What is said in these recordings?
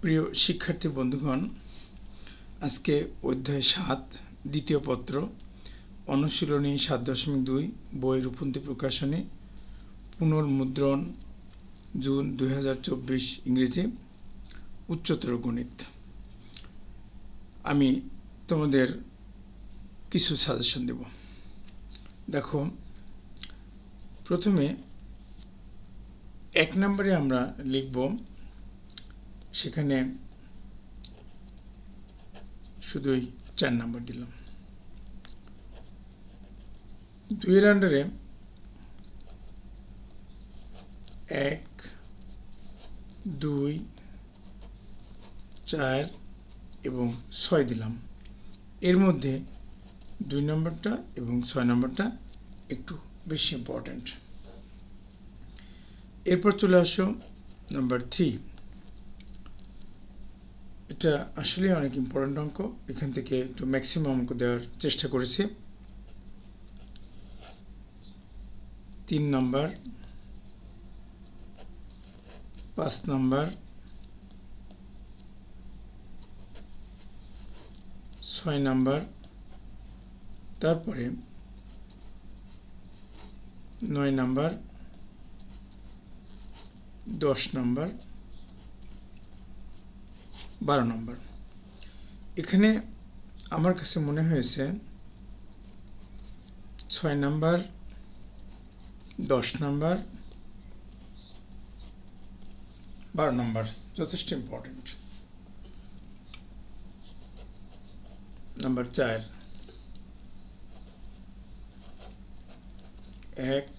প্রিয় শিক্ষার্থী বন্ধুগণ, আজকে অধ্যায় ৭ দ্বিতীয় পত্র অনুশীলনী ৭.২ বই রূপন্তী প্রকাশনী পুনর্মুদ্রণ জুন 2024 ইংরেজি উচ্চতর গণিত। আমি তোমাদের কিছু সাজেশন দেব। দেখো, প্রথমে 1 নম্বরে আমরা লিখব, সেখানে শুধুই 4 নম্বর দিলাম। 2 এর আন্ডারে 1, 2, 4 এবং 6 দিলাম। এর মধ্যে 2 নম্বরটা এবং 6 নম্বরটা একটু বেশি ইম্পর্টেন্ট। এরপর চলে আসো নাম্বার 3। এটা আসলে অনেক ইম্পর্টেন্ট অঙ্ক। এখান থেকে একটু ম্যাক্সিমাম অঙ্ক দেওয়ার চেষ্টা করেছি। 3 নাম্বার, 5 নাম্বার, 6 নাম্বার, তারপরে 9 নাম্বার, 10 নাম্বার, 12 নাম্বার। এখানে আমার কাছে মনে হয়েছে 6 নাম্বার, 10 নাম্বার, 12 নাম্বার যথেষ্ট ইম্পর্টেন্ট। নাম্বার 4, 1,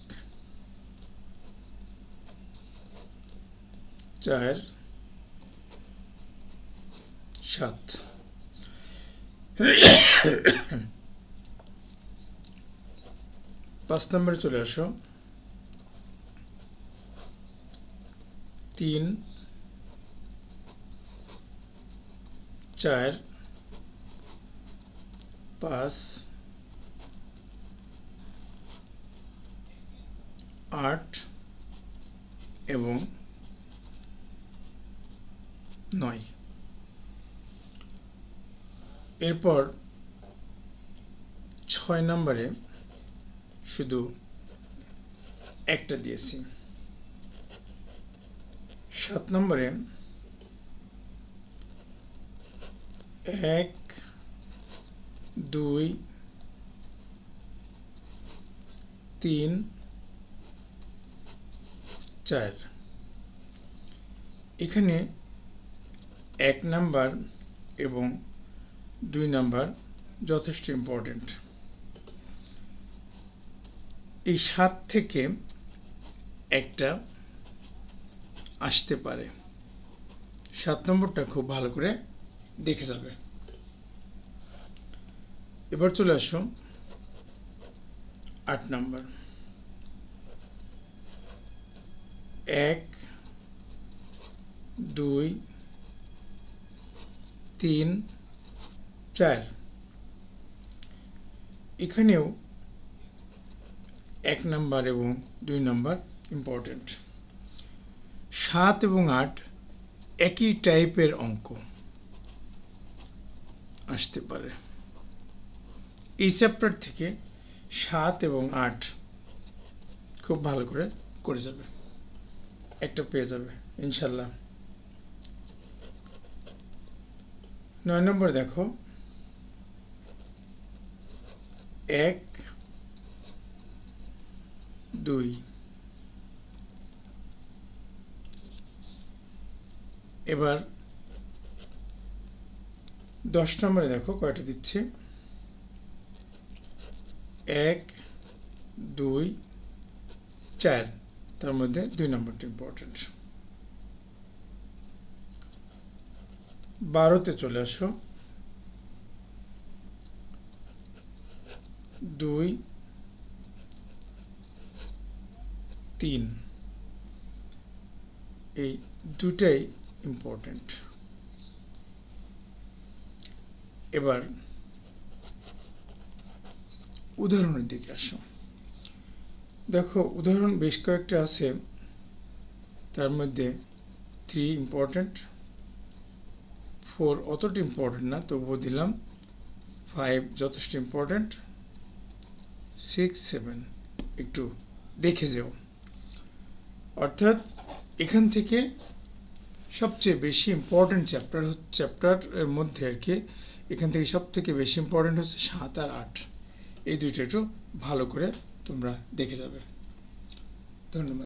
4, 7। 5 নম্বরে চলে আসো। 3, 4, 5, 8 এবং 9। এরপর 6 নম্বরে শুধু একটা দিয়েছি। 7 নম্বরে 1, 2, 3, 4। এখানে 1 নাম্বার এবং 2 নাম্বার যথেষ্ট ইম্পর্টেন্ট। এই 7 থেকে একটা আসতে পারে। 7 নম্বরটা খুব ভালো করে দেখে যাবে। এবার চলে আসো 8 নাম্বার। 1, 2, 3, 4। এখানেও 1 নাম্বার এবং 2 নাম্বার ইম্পর্টেন্ট। 7 এবং 8 একই টাইপের অঙ্ক আসতে পারে। এই চ্যাপ্টার থেকে 7 এবং 8 খুব ভালো করে করে যাবে, একটা পেয়ে যাবে ইনশাল্লাহ। 9 নম্বর দেখো, 1, 2। এবার 10 নম্বরে দেখো কয়টা দিচ্ছে। 1, 2, 4। তার মধ্যে 2 নম্বরটা ইম্পর্টেন্ট। 12তে চলে আসো। 2, 3। এই দুটাই ইম্পর্টেন্ট। এবার উদাহরণের দিকে আসো। দেখো, উদাহরণ বেশ কয়েকটা আছে, তার মধ্যে 3 ইম্পর্টেন্ট 4 অতটা ইম্পর্টেন্ট না, তবুও দিলাম। 5 যথেষ্ট ইম্পর্টেন্ট। 6, 7 একটু দেখে যাও। অর্থাৎ এখান থেকে সবচেয়ে বেশি ইম্পর্টেন্ট চ্যাপ্টারের মধ্যে আর কি, এখান থেকে সব থেকে বেশি ইম্পর্টেন্ট হচ্ছে 7 আর 8। এই দুইটা একটু ভালো করে তোমরা দেখে যাবে। ধন্যবাদ।